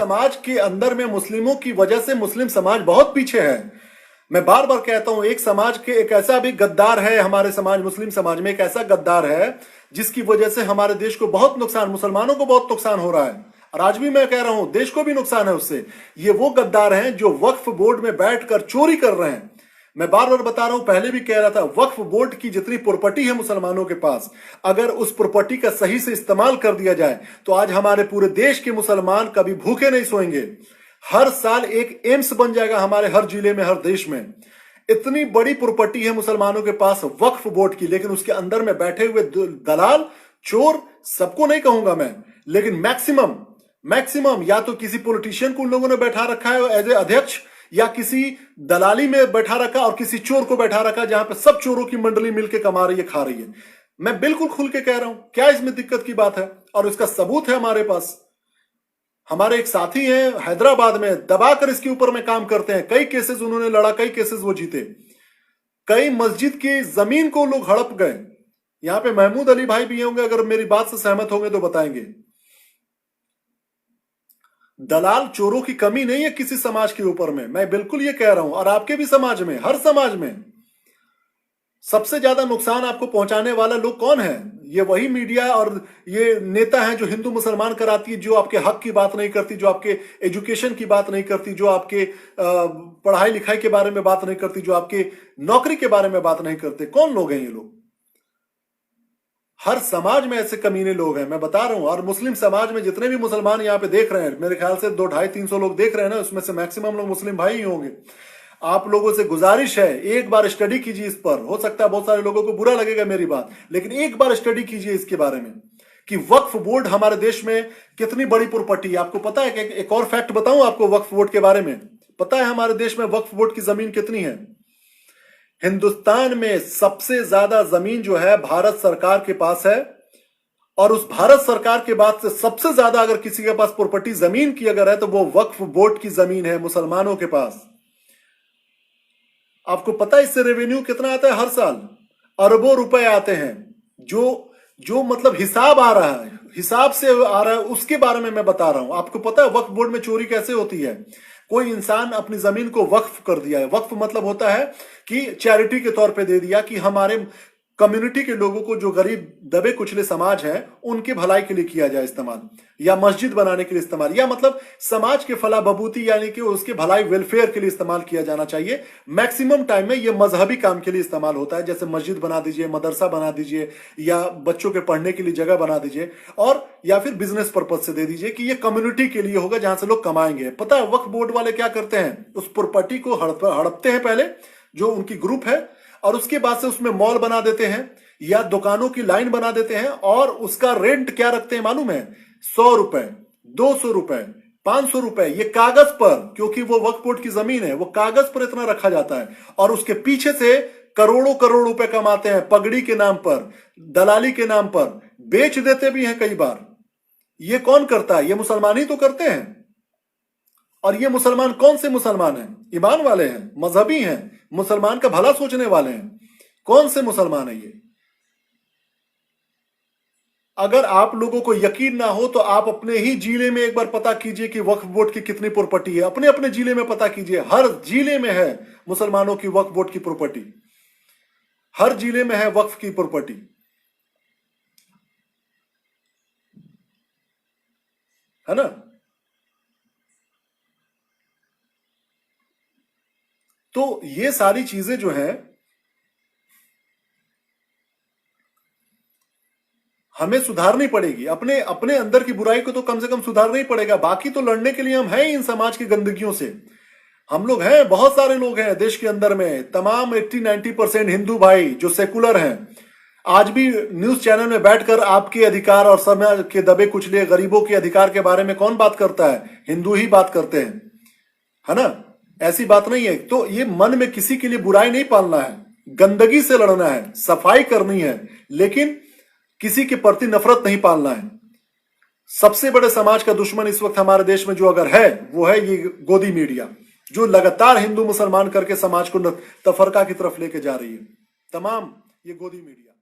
समाज के अंदर में मुस्लिमों की वजह से मुस्लिम समाज बहुत पीछे है। मैं बार बार कहता हूं, एक समाज के एक ऐसा भी गद्दार है हमारे समाज, मुस्लिम समाज में एक ऐसा गद्दार है जिसकी वजह से हमारे देश को बहुत नुकसान, मुसलमानों को बहुत नुकसान हो रहा है। और आज भी मैं कह रहा हूं देश को भी नुकसान है उससे। ये वो गद्दार हैं जो वक्फ बोर्ड में बैठकर चोरी कर रहे हैं। मैं बार बार बता रहा हूं, पहले भी कह रहा था, वक्फ बोर्ड की जितनी प्रॉपर्टी है मुसलमानों के पास, अगर उस प्रॉपर्टी का सही से इस्तेमाल कर दिया जाए तो आज हमारे पूरे देश के मुसलमान कभी भूखे नहीं सोएंगे। हर साल एक एम्स बन जाएगा हमारे हर जिले में, हर देश में। इतनी बड़ी प्रॉपर्टी है मुसलमानों के पास वक्फ बोर्ड की, लेकिन उसके अंदर में बैठे हुए दलाल, चोर, सबको नहीं कहूंगा मैं, लेकिन मैक्सिमम या तो किसी पॉलिटिशियन को उन लोगों ने बैठा रखा है एज ए अध्यक्ष, या किसी दलाली में बैठा रखा और किसी चोर को बैठा रखा, जहां पे सब चोरों की मंडली मिलकर कमा रही है, खा रही है। मैं बिल्कुल खुल के कह रहा हूं, क्या इसमें दिक्कत की बात है? और इसका सबूत है हमारे पास। हमारे एक साथी हैं हैदराबाद में, दबाकर इसके ऊपर में काम करते हैं। कई केसेस उन्होंने लड़ा, कई केसेस वो जीते। कई मस्जिद की जमीन को लोग हड़प गए। यहां पे महमूद अली भाई भी होंगे, अगर मेरी बात से सहमत होंगे तो बताएंगे। दलाल चोरों की कमी नहीं है किसी समाज के ऊपर में, मैं बिल्कुल ये कह रहा हूं। और आपके भी समाज में, हर समाज में सबसे ज्यादा नुकसान आपको पहुंचाने वाला लोग कौन है? ये वही मीडिया और ये नेता हैं जो हिंदू मुसलमान कराती है, जो आपके हक की बात नहीं करती, जो आपके एजुकेशन की बात नहीं करती, जो आपके पढ़ाई लिखाई के बारे में बात नहीं करती, जो आपके नौकरी के बारे में बात नहीं करते। कौन लोग हैं ये लोग? हर समाज में ऐसे कमीने लोग हैं, मैं बता रहा हूं। और मुस्लिम समाज में जितने भी मुसलमान यहाँ पे देख रहे हैं, मेरे ख्याल से 200-250-300 लोग देख रहे हैं ना, उसमें से मैक्सिमम लोग मुस्लिम भाई ही होंगे। आप लोगों से गुजारिश है, एक बार स्टडी कीजिए इस पर। हो सकता है बहुत सारे लोगों को बुरा लगेगा मेरी बात, लेकिन एक बार स्टडी कीजिए इसके बारे में कि वक्फ बोर्ड हमारे देश में कितनी बड़ी प्रॉपर्टी है। आपको पता है कि एक और फैक्ट बताऊं आपको वक्फ बोर्ड के बारे में? पता है हमारे देश में वक्फ बोर्ड की जमीन कितनी है? हिंदुस्तान में सबसे ज्यादा जमीन जो है भारत सरकार के पास है। और उस भारत सरकार के बाद से सबसे ज्यादा अगर किसी के पास प्रॉपर्टी जमीन की अगर है तो वो वक्फ बोर्ड की जमीन है मुसलमानों के पास। आपको पता है इससे रेवेन्यू कितना आता है? हर साल अरबों रुपए आते हैं। जो मतलब हिसाब आ रहा है, हिसाब से आ रहा है, उसके बारे में मैं बता रहा हूं। आपको पता है वक्फ बोर्ड में चोरी कैसे होती है? कोई इंसान अपनी जमीन को वक्फ कर दिया है। वक्फ मतलब होता है कि चैरिटी के तौर पे दे दिया कि हमारे कम्युनिटी के लोगों को, जो गरीब दबे कुचले समाज हैं, उनके भलाई के लिए किया जाए इस्तेमाल, या मस्जिद बनाने के लिए इस्तेमाल, या मतलब समाज के फला बबूती यानी कि उसके भलाई वेलफेयर के लिए इस्तेमाल किया जाना चाहिए। मैक्सिमम टाइम में ये मजहबी काम के लिए इस्तेमाल होता है, जैसे मस्जिद बना दीजिए, मदरसा बना दीजिए, या बच्चों के पढ़ने के लिए जगह बना दीजिए, और या फिर बिजनेस पर्पज से दे दीजिए कि ये कम्युनिटी के लिए होगा जहां से लोग कमाएंगे। पता है वक्फ बोर्ड वाले क्या करते हैं? उस प्रॉपर्टी को हड़पते हैं पहले, जो उनकी ग्रुप है, और उसके बाद से उसमें मॉल बना देते हैं या दुकानों की लाइन बना देते हैं। और उसका रेंट क्या रखते हैं मालूम है? 100 रुपए, 200 रुपए, 500 रुपए, ये कागज पर, क्योंकि वो वक्फ बोर्ड की जमीन है, वो कागज पर इतना रखा जाता है। और उसके पीछे से करोड़ों करोड़ रुपए कमाते हैं, पगड़ी के नाम पर, दलाली के नाम पर, बेच देते भी हैं कई बार। ये कौन करता है? ये मुसलमान ही तो करते हैं। और ये मुसलमान कौन से मुसलमान हैं? ईमान वाले हैं, मजहबी हैं, मुसलमान का भला सोचने वाले हैं। कौन से मुसलमान है ये? अगर आप लोगों को यकीन ना हो तो आप अपने ही जिले में एक बार पता कीजिए कि वक्फ बोर्ड की कितनी प्रॉपर्टी है। अपने अपने जिले में पता कीजिए, हर जिले में है मुसलमानों की वक्फ बोर्ड की प्रॉपर्टी, हर जिले में है वक्फ की प्रॉपर्टी, है ना? तो ये सारी चीजें जो हैं हमें सुधारनी पड़ेगी। अपने अपने अंदर की बुराई को तो कम से कम सुधारना ही पड़ेगा। बाकी तो लड़ने के लिए हम हैं ही इन समाज की गंदगियों से। हम लोग हैं, बहुत सारे लोग हैं देश के अंदर में, तमाम 80-90% हिंदू भाई जो सेकुलर हैं, आज भी न्यूज चैनल में बैठकर आपके अधिकार और समाज के दबे कुचले गरीबों के अधिकार के बारे में कौन बात करता है? हिंदू ही बात करते हैं, है ना? ऐसी बात नहीं है। तो ये मन में किसी के लिए बुराई नहीं पालना है, गंदगी से लड़ना है, सफाई करनी है, लेकिन किसी के प्रति नफरत नहीं पालना है। सबसे बड़े समाज का दुश्मन इस वक्त हमारे देश में जो अगर है, वो है ये गोदी मीडिया, जो लगातार हिंदू मुसलमान करके समाज को तफरका की तरफ लेके जा रही है। तमाम ये गोदी मीडिया।